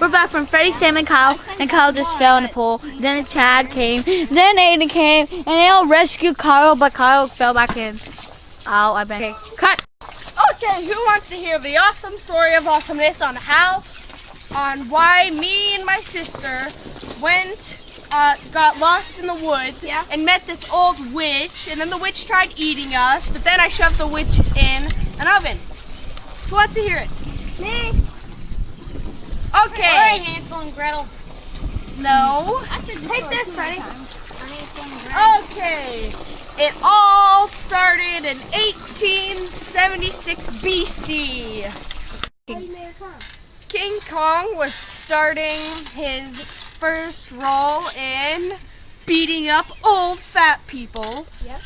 We're back from Freddie, Sam, and Kyle just fell in the pool. Then Chad came, then Aiden came, and they all rescued Kyle, but Kyle fell back in. Oh, I bet. Okay, cut! Okay, who wants to hear the awesome story of awesomeness on why me and my sister got lost in the woods and met this old witch, and then the witch tried eating us, but then I shoved the witch in an oven. Who wants to hear it? Me. Okay. Alright, Hansel and Gretel. No. Take this, Freddie. Okay. It all started in 1876 BC. King Kong was starting his first role in beating up old fat people. Yep.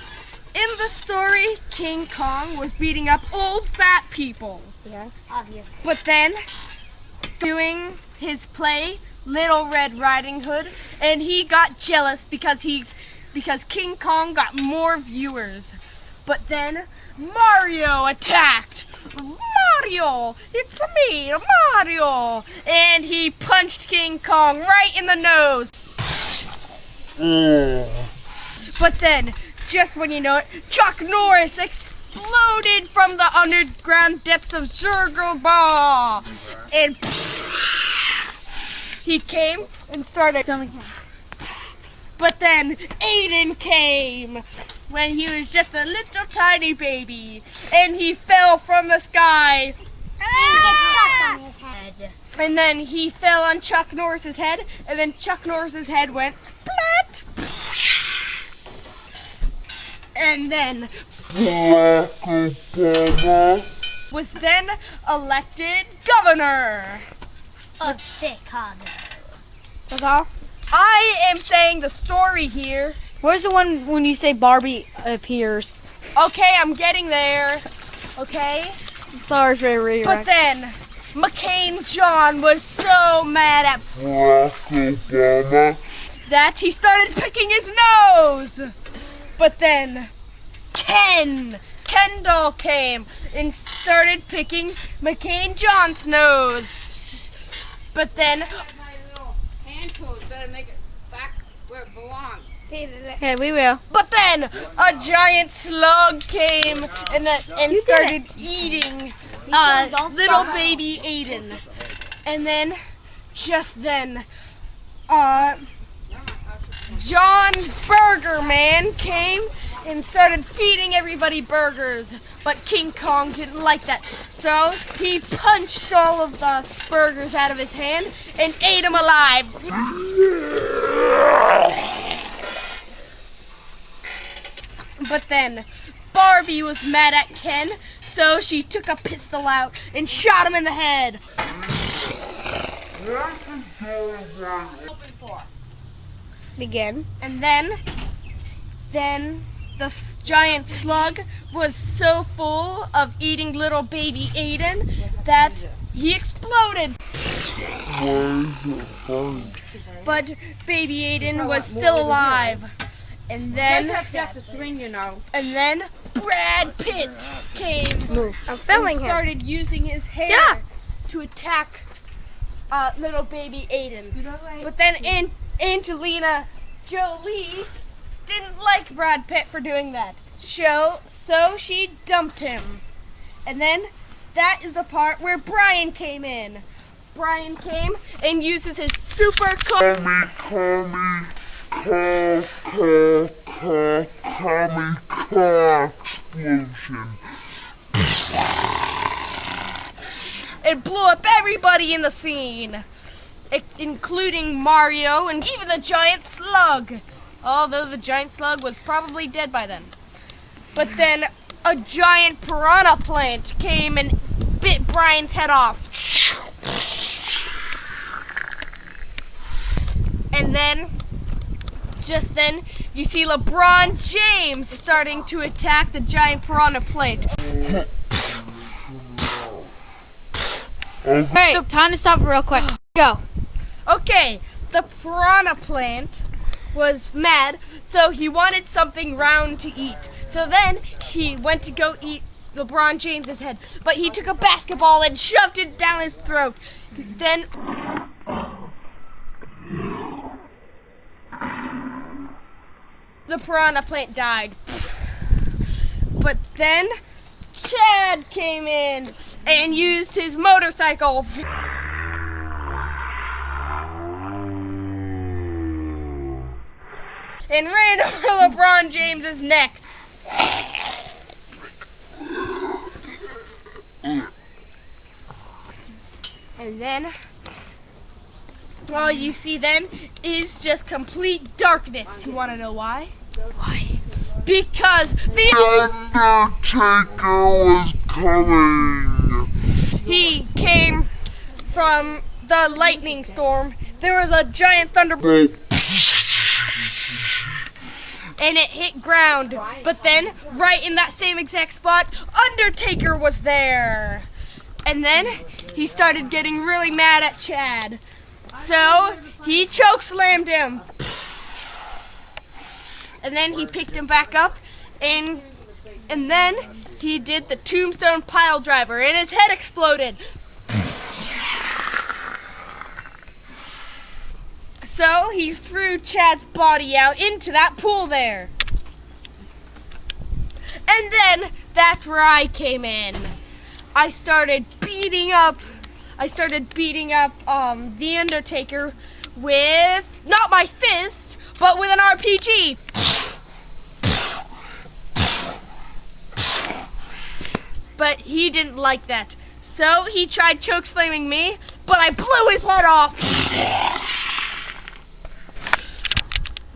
In the story, King Kong was beating up old fat people. Yeah, obvious. But then, doing his play, Little Red Riding Hood, and he got jealous because King Kong got more viewers. But then Mario attacked. Mario, it's me, Mario, and he punched King Kong right in the nose. But then, just when you know it, Chuck Norris exploded from the underground depths of Zergelball, and he came and started filming him. But then Aiden came when he was just a little tiny baby, and he fell from the sky. On his head. And then he fell on Chuck Norris's head, and then Chuck Norris's head went splat. And then was then elected governor Of Chicago. That's all? I am saying the story here. Where's the one when you say Barbie appears? Okay, I'm getting there. Okay? Sorry for the But then, McCain John was so mad at that he started picking his nose. But then, Kendall came and started picking McCain John's nose. But then, make it back where it belongs. Okay, we will. But then a giant slug came and started eating little baby Aiden. And then, just then, John Burger Man came and started feeding everybody burgers. But King Kong didn't like that. So he punched all of the burgers out of his hand and ate them alive. But then Barbie was mad at Ken, so she took a pistol out and shot him in the head. Begin. And then the giant slug was so full of eating little baby Aiden that he exploded. But baby Aiden was still alive. And then Brad Pitt came I'm filming and him. started using his hair to attack little baby Aiden. But then Angelina Jolie didn't like Brad Pitt for doing that. So she dumped him. And then that is the part where Brian came in. Brian came and uses his super explosion. It blew up everybody in the scene, including Mario and even the giant slug. Although the giant slug was probably dead by then. But then a giant piranha plant came and bit Brian's head off. And then, just then, you see LeBron James starting to attack the giant piranha plant. Hey, time to stop real quick. Go. Okay, the piranha plant was mad, so he wanted something round to eat. So then he went to go eat LeBron James's head, but he took a basketball and shoved it down his throat. Then The piranha plant died. But then Chad came in and used his motorcycle and ran over LeBron James's neck. And then all you see then is just complete darkness. You want to know why? Why? Because the Undertaker was coming. He came from the lightning storm. There was a giant thunderbolt and it hit ground. But then, right in that same exact spot, Undertaker was there. And then he started getting really mad at Chad. So he chokeslammed him. And then he picked him back up and then he did the tombstone pile driver and his head exploded. So he threw Chad's body out into that pool there. And then that's where I came in. I started beating up the Undertaker with not my fist, but with an RPG. But he didn't like that. So he tried chokeslamming me, but I blew his head off.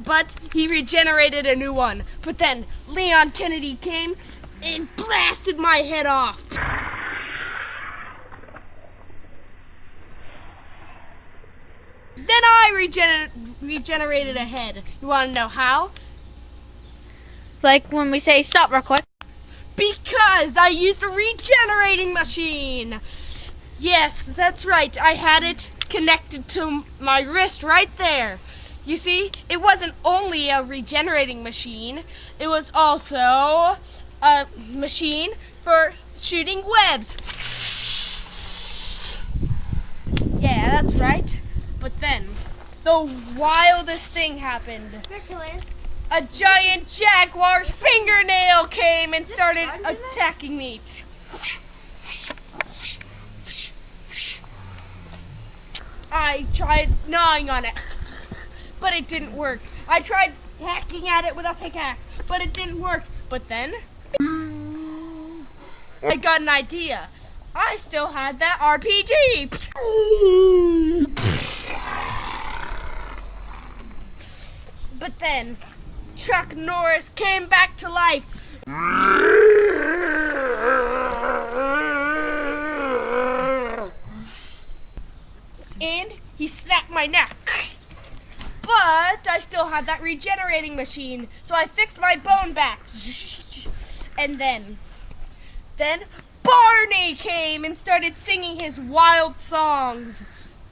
But he regenerated a new one. But then Leon Kennedy came and blasted my head off. Then I regenerated a head. You want to know how? Like when we say stop real quick. Because I used a regenerating machine. Yes, that's right. I had it connected to my wrist right there. You see, it wasn't only a regenerating machine, it was also a machine for shooting webs. Yeah, that's right. But then, the wildest thing happened. A giant jaguar's fingernail came and started attacking me. I tried gnawing on it, but it didn't work. I tried hacking at it with a pickaxe, but it didn't work. But then, I got an idea. I still had that RPG. But then, Chuck Norris came back to life. And he snapped my neck. But I still had that regenerating machine, so I fixed my bone back. And then Barney came and started singing his wild songs.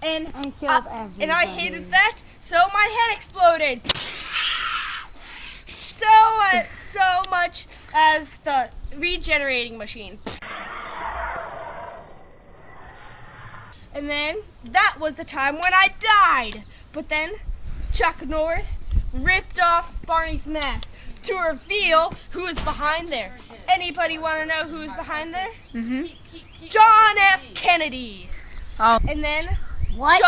And I hated that, so my head exploded. So much as the regenerating machine. And then that was the time when I died. But then Chuck Norris ripped off Barney's mask to reveal who is behind there. Anybody want to know who's behind there? Mm-hmm. John F. Kennedy. Oh. And then What?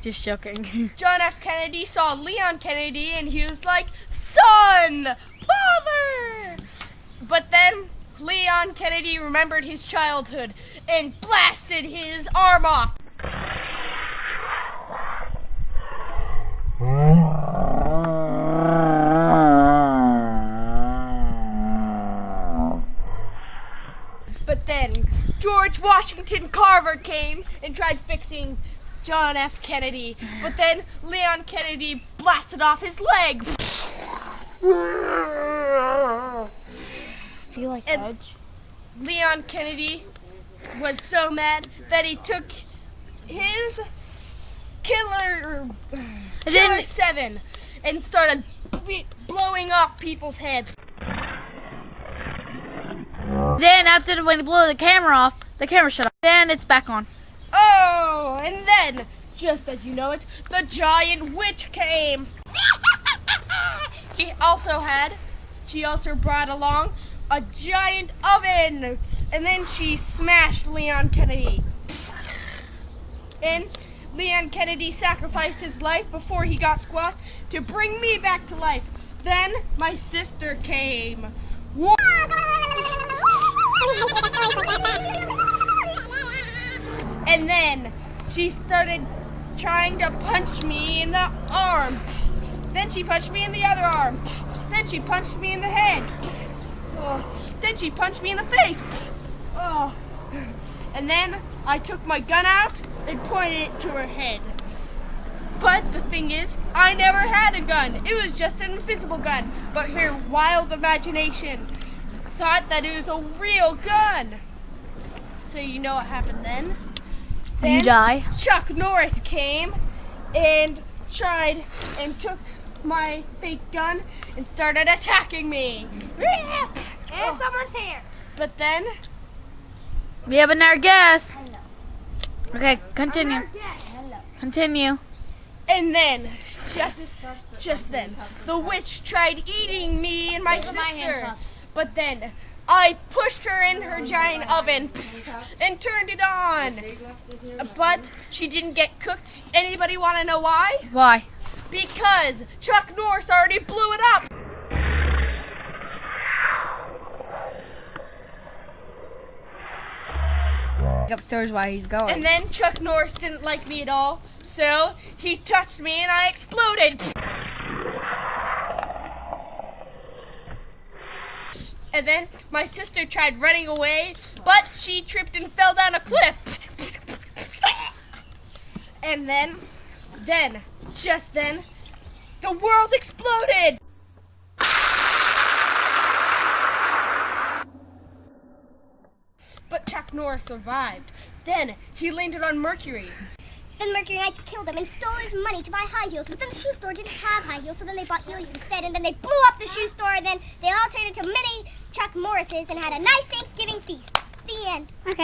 Just joking. John F. Kennedy saw Leon Kennedy and he was like, "Son, father!" But then Leon Kennedy remembered his childhood and blasted his arm off. But then George Washington Carver came and tried fixing John F. Kennedy. But then Leon Kennedy blasted off his leg. You like And Edge? Leon Kennedy was so mad that he took his Killer 7 and started blowing off people's heads. Then after when he blew the camera off, the camera shut off. Then it's back on. Oh, and then, just as you know it, the giant witch came. She also brought along a giant oven, and then she smashed Leon Kennedy. And Leon Kennedy sacrificed his life before he got squashed to bring me back to life. Then my sister came. And then she started trying to punch me in the arm. Then she punched me in the other arm. Then she punched me in the head. Then she punched me in the face. And then I took my gun out and pointed it to her head. But the thing is, I never had a gun. It was just an invisible gun. But her wild imagination thought that it was a real gun. So you know what happened then? You die. Chuck Norris came and tried and took my fake gun and started attacking me. And someone's here. But then, We have another guess. Okay, continue. Hello. Continue. and then, just then, the witch tried eating me and my sister. But then, I pushed her in her giant oven and turned it on. But she didn't get cooked. Anybody want to know why? Why? Because Chuck Norris already blew it up. Upstairs while he's going. And then Chuck Norris didn't like me at all, so he touched me and I exploded. And then my sister tried running away, but she tripped and fell down a cliff. And then, just then, the world exploded. But Chuck Norris survived. Then he landed on Mercury. Then Mercury Knights killed him and stole his money to buy high heels. But then the shoe store didn't have high heels, so then they bought heels instead. And then they blew up the shoe store, and then they all turned into mini Chuck Norrises and had a nice Thanksgiving feast. The end. Okay.